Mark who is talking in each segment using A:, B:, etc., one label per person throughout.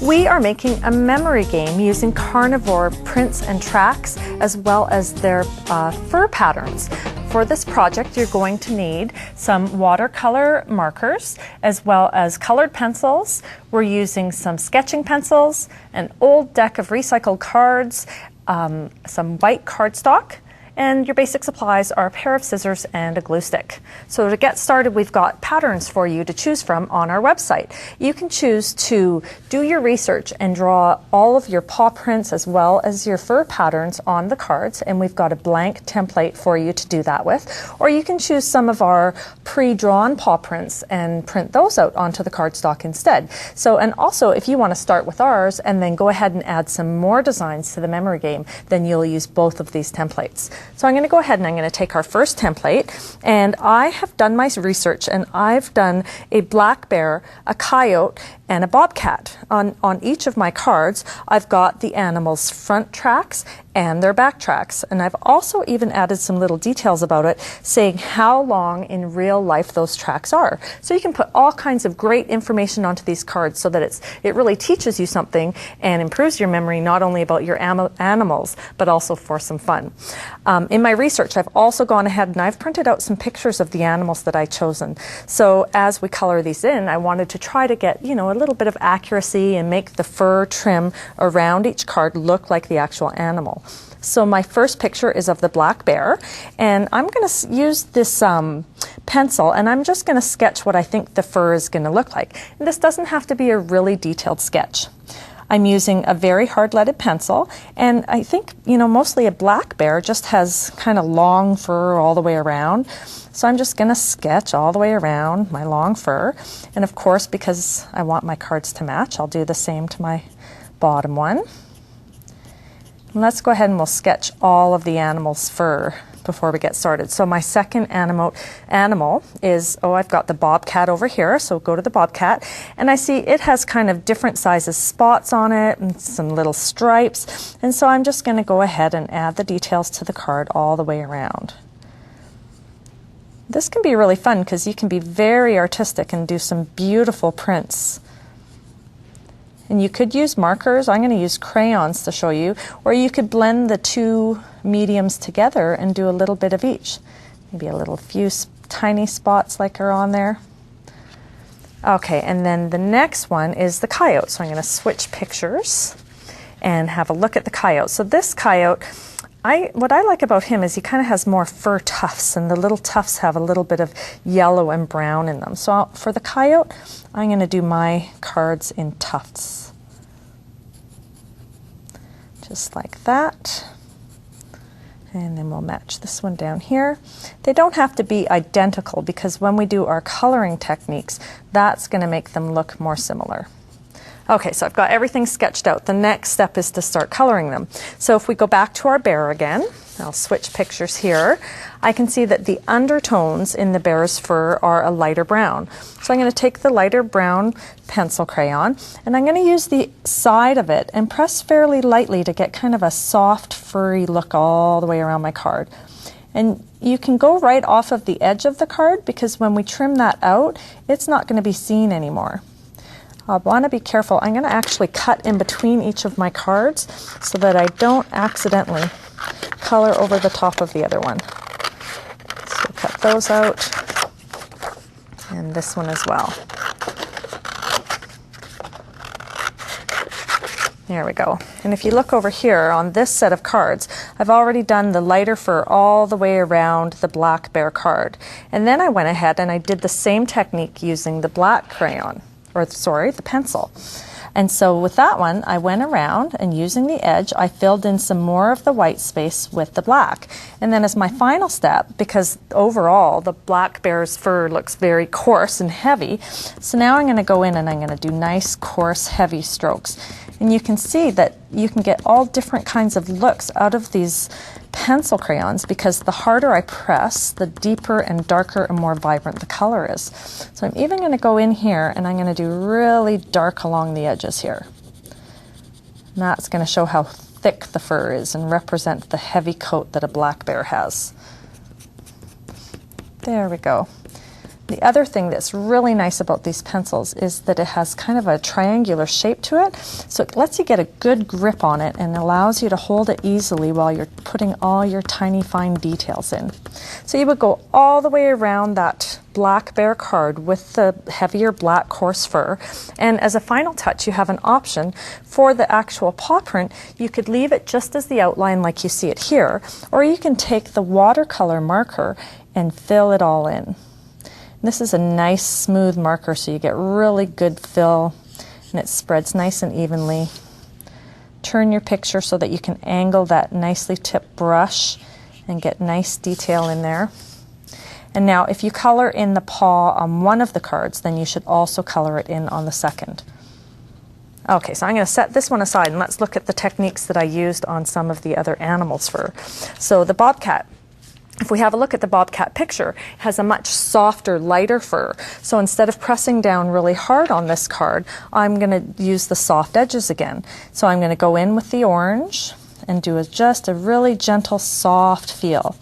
A: We are making a memory game using Carnivore prints and tracks as well as their fur patterns. For this project, you're going to need some watercolor markers as well as colored pencils. We're using some sketching pencils, an old deck of recycled cards, some white cardstock, and your basic supplies are a pair of scissors and a glue stick. So to get started, we've got patterns for you to choose from on our website. You can choose to do your research and draw all of your paw prints as well as your fur patterns on the cards, and we've got a blank template for you to do that with. Or you can choose some of our pre-drawn paw prints and print those out onto the cardstock instead. So, and also if you want to start with ours and then go ahead and add some more designs to the memory game, then you'll use both of these templates. So I'm going to go ahead and I'm going to take our first template, and I have done my research and I've done a black bear, a coyote, and a bobcat. On each of my cards, I've got the animals' front tracks and their back tracks. And I've also even added some little details about it, saying how long in real life those tracks are. So you can put all kinds of great information onto these cards so that it really teaches you something and improves your memory, not only about your animals, but also for some fun. In my research, I've also gone ahead and I've printed out some pictures of the animals that I've chosen. So as we color these in, I wanted to try to get, you know, a little bit of accuracy and make the fur trim around each card look like the actual animal. So my first picture is of the black bear, and I'm going to use this pencil, and I'm just going to sketch what I think the fur is going to look like. And this doesn't have to be a really detailed sketch. I'm using a very hard leaded pencil, and I think, you know, mostly a black bear just has kind of long fur all the way around. So I'm just going to sketch all the way around my long fur. And of course, because I want my cards to match, I'll do the same to my bottom one. And let's go ahead and we'll sketch all of the animal's fur before we get started. So my second animal is, I've got the bobcat over here, so go to the bobcat, and I see it has kind of different sizes spots on it and some little stripes, and so I'm just going to go ahead and add the details to the card all the way around. This can be really fun because you can be very artistic and do some beautiful prints. And you could use markers. I'm going to use crayons to show you, or you could blend the two mediums together and do a little bit of each. Maybe a few tiny spots like are on there. Okay, and then the next one is the coyote. So I'm going to switch pictures and have a look at the coyote. So this coyote, what I like about him is he kind of has more fur tufts, and the little tufts have a little bit of yellow and brown in them. So for the coyote, I'm going to do my cards in tufts. Just like that. And then we'll match this one down here. They don't have to be identical because when we do our coloring techniques, that's going to make them look more similar. Okay, so I've got everything sketched out. The next step is to start coloring them. So if we go back to our bear again, I'll switch pictures here. I can see that the undertones in the bear's fur are a lighter brown. So I'm going to take the lighter brown pencil crayon, and I'm going to use the side of it and press fairly lightly to get kind of a soft, furry look all the way around my card. And you can go right off of the edge of the card because when we trim that out, it's not going to be seen anymore. I want to be careful. I'm going to actually cut in between each of my cards so that I don't accidentally color over the top of the other one. So cut those out, and this one as well. There we go. And if you look over here on this set of cards, I've already done the lighter fur all the way around the black bear card. And then I went ahead and I did the same technique using the black crayon. The pencil. And so with that one, I went around and using the edge, I filled in some more of the white space with the black. And then as my final step, because overall the black bear's fur looks very coarse and heavy, so now I'm going to go in and I'm going to do nice, coarse, heavy strokes. And you can see that you can get all different kinds of looks out of these pencil crayons because the harder I press, the deeper and darker and more vibrant the color is. So I'm even going to go in here and I'm going to do really dark along the edges here. And that's going to show how thick the fur is and represent the heavy coat that a black bear has. There we go. The other thing that's really nice about these pencils is that it has kind of a triangular shape to it, so it lets you get a good grip on it and allows you to hold it easily while you're putting all your tiny fine details in. So you would go all the way around that black bear card with the heavier black coarse fur, and as a final touch you have an option for the actual paw print. You could leave it just as the outline like you see it here, or you can take the watercolor marker and fill it all in. This is a nice smooth marker, so you get really good fill and it spreads nice and evenly. Turn your picture so that you can angle that nicely tipped brush and get nice detail in there. And now if you color in the paw on one of the cards, then you should also color it in on the second. Okay, so I'm going to set this one aside and let's look at the techniques that I used on some of the other animals' fur. So the bobcat. If we have a look at the bobcat picture, it has a much softer, lighter fur. So instead of pressing down really hard on this card, I'm going to use the soft edges again. So I'm going to go in with the orange and do just a really gentle, soft feel.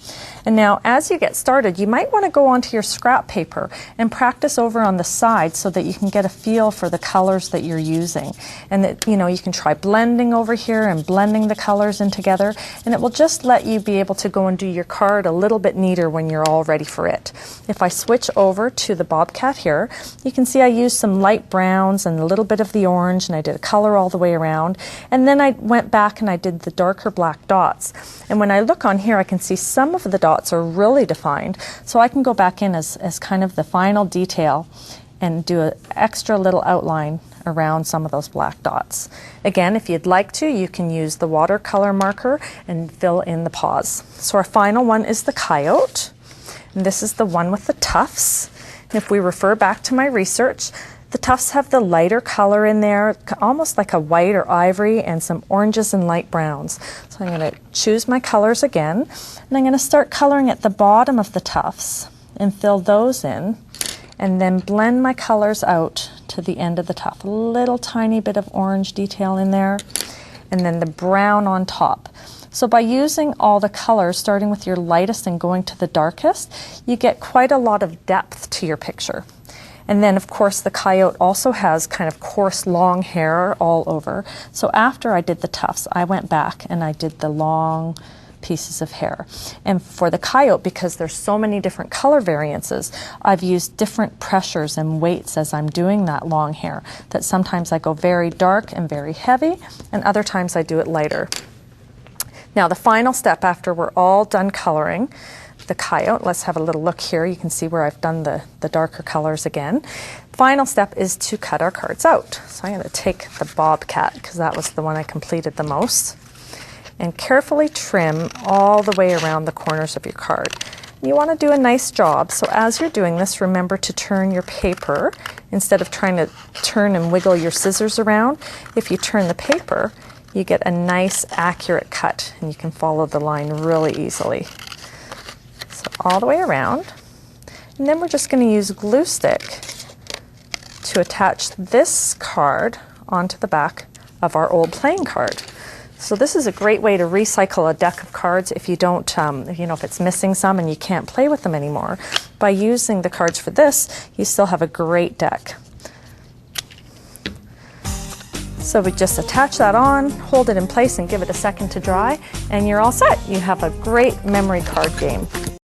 A: And now as you get started, you might want to go onto your scrap paper and practice over on the side so that you can get a feel for the colors that you're using. And that, you know, you can try blending over here and blending the colors in together, and it will just let you be able to go and do your card a little bit neater when you're all ready for it. If I switch over to the bobcat here, you can see I used some light browns and a little bit of the orange, and I did a color all the way around. And then I went back and I did the darker black dots. And when I look on here, I can see some of the dots are really defined, so I can go back in as kind of the final detail and do an extra little outline around some of those black dots. Again, if you'd like to, you can use the watercolor marker and fill in the paws. So our final one is the coyote, and this is the one with the tufts. And if we refer back to my research, the tufts have the lighter color in there, almost like a white or ivory, and some oranges and light browns. So I'm going to choose my colors again, and I'm going to start coloring at the bottom of the tufts and fill those in, and then blend my colors out to the end of the tuft. A little tiny bit of orange detail in there, and then the brown on top. So by using all the colors, starting with your lightest and going to the darkest, you get quite a lot of depth to your picture. And then, of course, the coyote also has kind of coarse, long hair all over. So after I did the tufts, I went back and I did the long pieces of hair. And for the coyote, because there's so many different color variances, I've used different pressures and weights as I'm doing that long hair. That sometimes I go very dark and very heavy, and other times I do it lighter. Now, the final step after we're all done coloring the coyote, let's have a little look here. You can see where I've done the darker colors again. Final step is to cut our cards out. So I'm going to take the bobcat, because that was the one I completed the most, and carefully trim all the way around the corners of your card. You want to do a nice job, so as you're doing this, remember to turn your paper. Instead of trying to turn and wiggle your scissors around, if you turn the paper, you get a nice accurate cut, and you can follow the line really easily. So all the way around, and then we're just going to use glue stick to attach this card onto the back of our old playing card. So this is a great way to recycle a deck of cards if you don't, if it's missing some and you can't play with them anymore. By using the cards for this, you still have a great deck. So we just attach that on, hold it in place and give it a second to dry, and you're all set. You have a great memory card game.